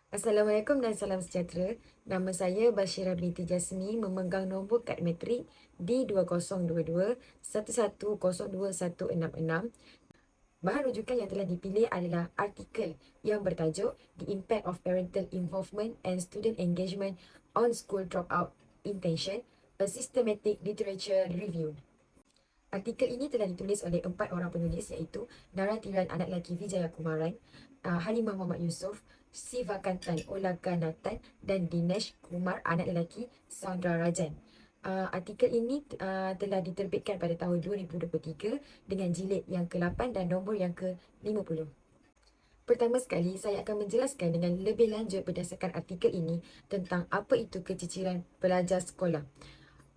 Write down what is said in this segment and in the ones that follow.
Assalamualaikum dan salam sejahtera. Nama saya Bashira binti Jasmi, memegang nombor kad matrik D2022-1102-166. Bahan rujukan yang telah dipilih adalah artikel yang bertajuk The Impact of Parental Involvement and Student Engagement on School Dropout Intention, a Systematic Literature Review. Artikel ini telah ditulis oleh 4 orang penulis iaitu Naratiran anak lelaki Vijaya Kumaran, Halimah Muhammad Yusof, Siva Kantan Olga Nathan dan Dinesh Kumar anak lelaki Saundra Rajan. Artikel ini telah diterbitkan pada tahun 2023 dengan jilid yang ke-8 dan nombor yang ke-50. Pertama sekali, saya akan menjelaskan dengan lebih lanjut berdasarkan artikel ini tentang apa itu keciciran pelajar sekolah.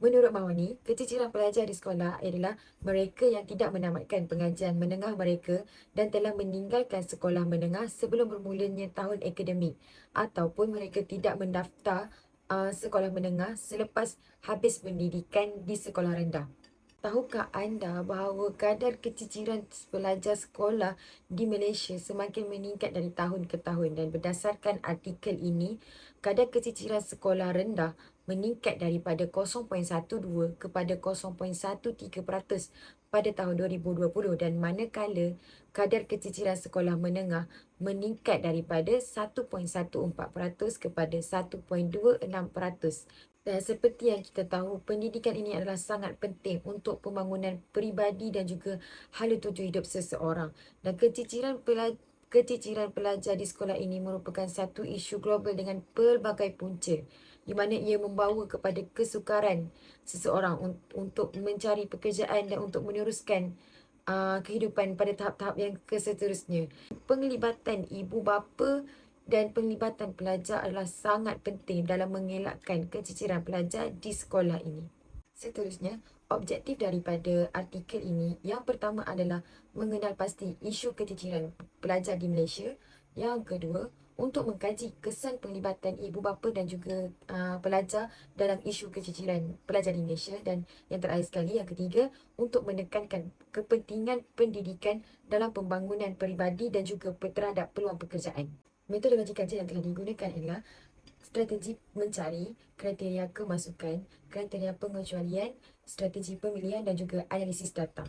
Menurut Mahoni, keciciran pelajar di sekolah adalah mereka yang tidak menamatkan pengajian menengah mereka dan telah meninggalkan sekolah menengah sebelum bermulanya tahun akademik, ataupun mereka tidak mendaftar sekolah menengah selepas habis pendidikan di sekolah rendah. Tahukah anda bahawa kadar keciciran pelajar sekolah di Malaysia semakin meningkat dari tahun ke tahun, dan berdasarkan artikel ini, kadar keciciran sekolah rendah meningkat daripada 0.12 kepada 0.13% pada tahun 2020, dan manakala kadar keciciran sekolah menengah meningkat daripada 1.14% kepada 1.26%. Dan seperti yang kita tahu, pendidikan ini adalah sangat penting untuk pembangunan peribadi dan juga hala tuju hidup seseorang. Dan keciciran pelajar di sekolah ini merupakan satu isu global dengan pelbagai punca, di mana ia membawa kepada kesukaran seseorang untuk mencari pekerjaan dan untuk meneruskan kehidupan pada tahap-tahap yang seterusnya. Penglibatan ibu bapa dan penglibatan pelajar adalah sangat penting dalam mengelakkan keciciran pelajar di sekolah ini. Seterusnya, objektif daripada artikel ini, yang pertama adalah mengenal pasti isu keciciran pelajar di Malaysia. Yang kedua, untuk mengkaji kesan penglibatan ibu bapa dan juga pelajar dalam isu keciciran pelajar di Malaysia. Dan yang terakhir sekali, yang ketiga, untuk menekankan kepentingan pendidikan dalam pembangunan peribadi dan juga terhadap peluang pekerjaan. Metodologi kajian yang telah digunakan adalah strategi mencari, kriteria kemasukan, kriteria pengecualian, strategi pemilihan dan juga analisis data.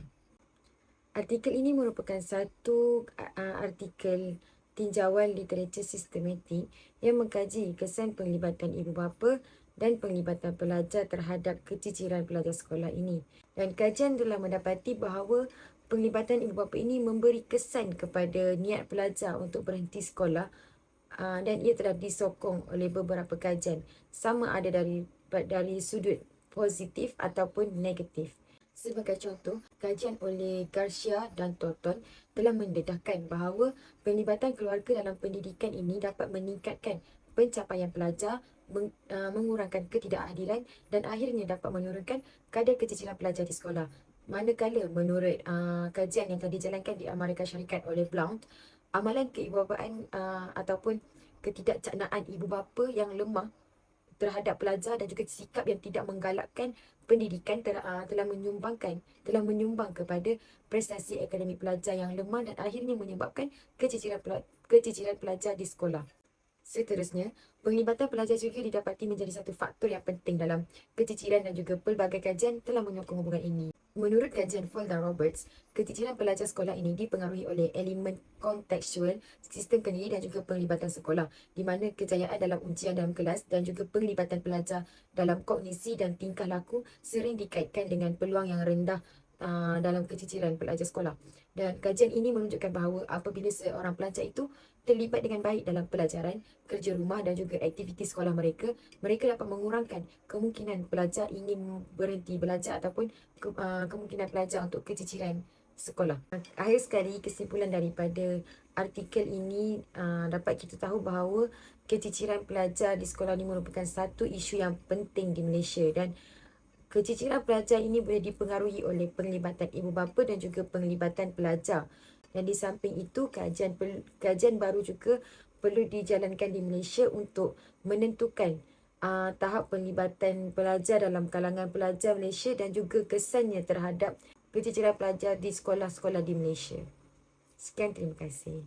Artikel ini merupakan satu artikel tinjauan literatur sistematik yang mengkaji kesan penglibatan ibu bapa dan penglibatan pelajar terhadap keciciran pelajar sekolah ini. Dan kajian telah mendapati bahawa penglibatan ibu bapa ini memberi kesan kepada niat pelajar untuk berhenti sekolah, dan ia telah disokong oleh beberapa kajian, sama ada dari sudut positif ataupun negatif. Sebagai contoh, kajian oleh Garcia dan Thornton telah mendedahkan bahawa penglibatan keluarga dalam pendidikan ini dapat meningkatkan pencapaian pelajar, mengurangkan ketidakadilan dan akhirnya dapat menurunkan kadar keciciran pelajar di sekolah. Manakala menurut kajian yang telah dijalankan di Amerika Syarikat oleh Blount, amalan keibubapaan ataupun ketidakcaknaan ibu bapa yang lemah terhadap pelajar dan juga sikap yang tidak menggalakkan pendidikan telah menyumbang kepada prestasi akademik pelajar yang lemah dan akhirnya menyebabkan keciciran pelajar di sekolah. Seterusnya, penglibatan pelajar juga didapati menjadi satu faktor yang penting dalam keciciran dan juga pelbagai kajian telah menyokong hubungan ini. Menurut kajian Fall dan Roberts, keciciran pelajar sekolah ini dipengaruhi oleh elemen kontekstual, sistem kendiri dan juga penglibatan sekolah, di mana kejayaan dalam ujian dalam kelas dan juga penglibatan pelajar dalam kognisi dan tingkah laku sering dikaitkan dengan peluang yang rendah dalam keciciran pelajar sekolah. Dan kajian ini menunjukkan bahawa apabila seorang pelajar itu terlibat dengan baik dalam pelajaran, kerja rumah dan juga aktiviti sekolah mereka, mereka dapat mengurangkan kemungkinan pelajar ingin berhenti belajar ataupun kemungkinan pelajar untuk keciciran sekolah. Akhir sekali, kesimpulan daripada artikel ini dapat kita tahu bahawa keciciran pelajar di sekolah ini merupakan satu isu yang penting di Malaysia, dan keciciran pelajar ini boleh dipengaruhi oleh penglibatan ibu bapa dan juga penglibatan pelajar. Dan di samping itu, kajian baru juga perlu dijalankan di Malaysia untuk menentukan tahap penglibatan pelajar dalam kalangan pelajar Malaysia dan juga kesannya terhadap keciciran pelajar di sekolah-sekolah di Malaysia. Sekian, terima kasih.